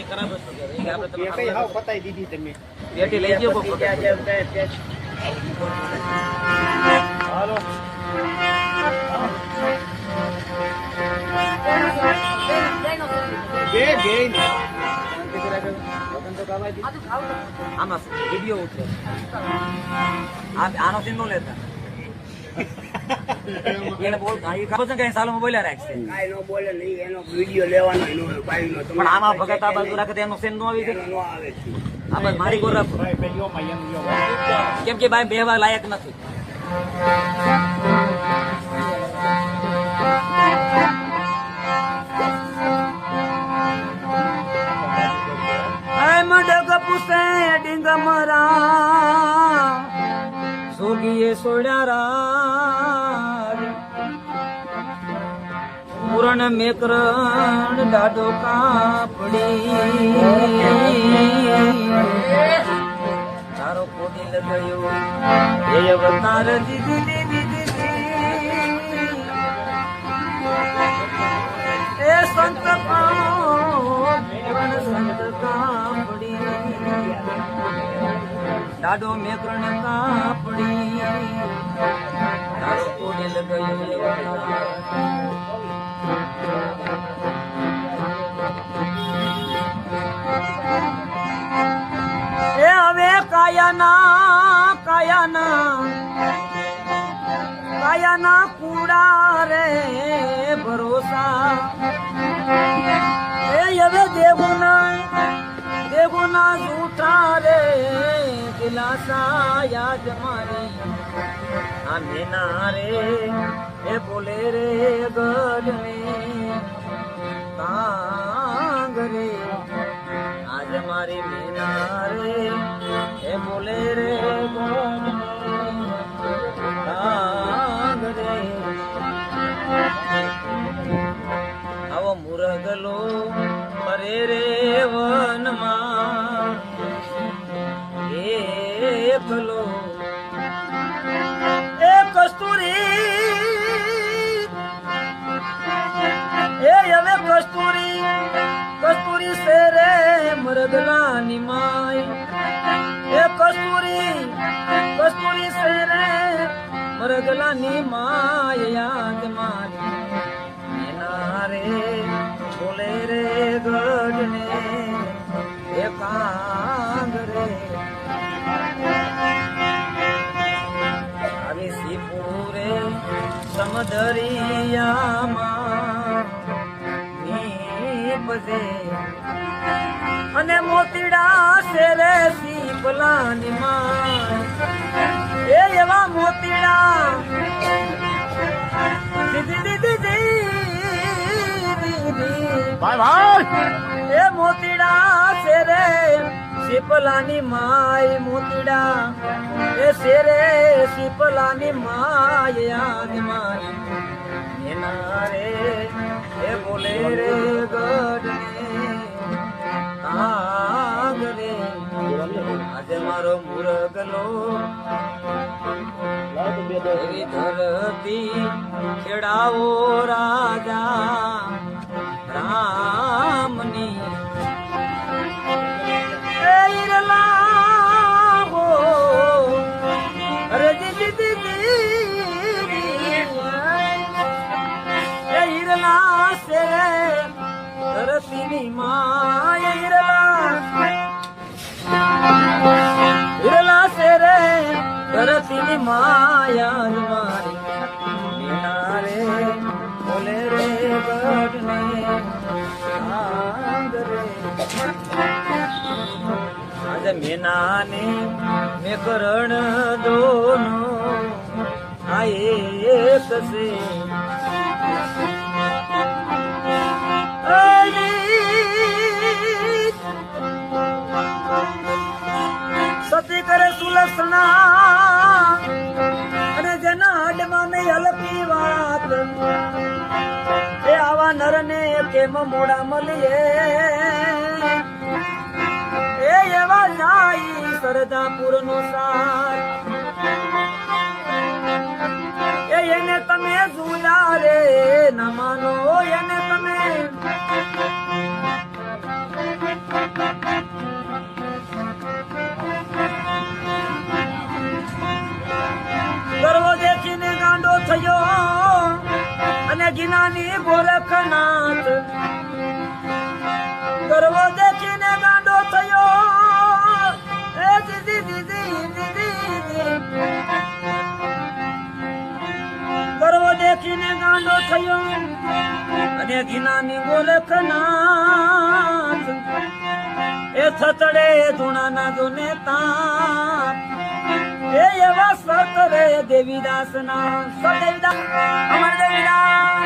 ખરાબ વસ્તુ કહેવાય કે આપણે એ કઈ હાવ પતાઈ દીધી તમે પેટી લઈ ગયો કોક હાલો આમાં વિડીયો ઉતરે આનો સીન નો લેતા એને બોલ ખબર છે કઈ સાલોમાં બોલ્યા રાખશે કાઈ નો બોલે નહીં એનો વિડિયો લેવાનો એનો બાઈ નો પણ આમાં ભગત આ બાજુ રાખે એનો સીન નો આવી છે નો આવે છે આ બસ મારી ગોર રાખો કેમ કે ભાઈ બેહવા લાયક નથી મડક પુસે ડીંગમરા સોગીએ સોડ્યા પૂરણ મેકરણ દાડો કાપડી તારો કોડી લગાયો એ અવતાર દીદી દીદી એ સંત સંત કાપડી દાડો મેકરણ કાપડી તારો કોડી લગાયો એ હવે કાયાના કુડા રે ભરોસા એ હવે દેવુના જૂઠા રે દિલાસા યાદ મારી આ મેના રે એ બોલે રે ગઢને કાંગ રે આજ મારી મેના રે એ બોલે રે કાંગ રે આવો મુરગલો પરે રે વનમાં એકલો એ કસ્તુરી એ હવે કસ્તુરી સે રે મરદલાની માય એ કસ્તુરી સે રે મરદલાની માય યાદ મારી એના રે બોલે રે ગઢને એ કાંગ રે આવી સીપુરે સમદરિયામાં નીપજે અને મોતીડા શેરે સીપલાની માં એ એવા મોતીડા એ મોતીડા શેરે સીપલાની માય મોતીડા એ શેરે સીપલાની માય યાદ મારી એના રે એ બોલે રે ગઢને કાંગ રે આજે મારો મુરગલો એવી ધરતી ખેડાવો રાજા રામની અરે ઈરલા સે ધરતીની માય ઈરલા સે રે ધરતીની માયા મારી મીના રે બોલે રે ગઢને કાંગ રે આજે મીનાને મેકરણ દોનો આ એક સે સતી કરે સુલસણા અને જેના હાડમાં નહીં હલકી વાત એ આવા નરને કેમ મોડા મળીએ એ એવા જાય સરદાપુર નો સાર એને તમે જોયા રે ના માનો એને તમે ઘીનાની ગોરખનાથ ગરવો દેખીને ગાંડો થયો એ દીદી દીદી દીદી ગરવો દેખીને ગાંડો થયો અને ઘીનાની ગોરખનાથ એ થતડે ધૂણાના જોને તાપ એ એવા સત રે દેવીદાસ ના સદેવદાસ અમર દેવીદાસ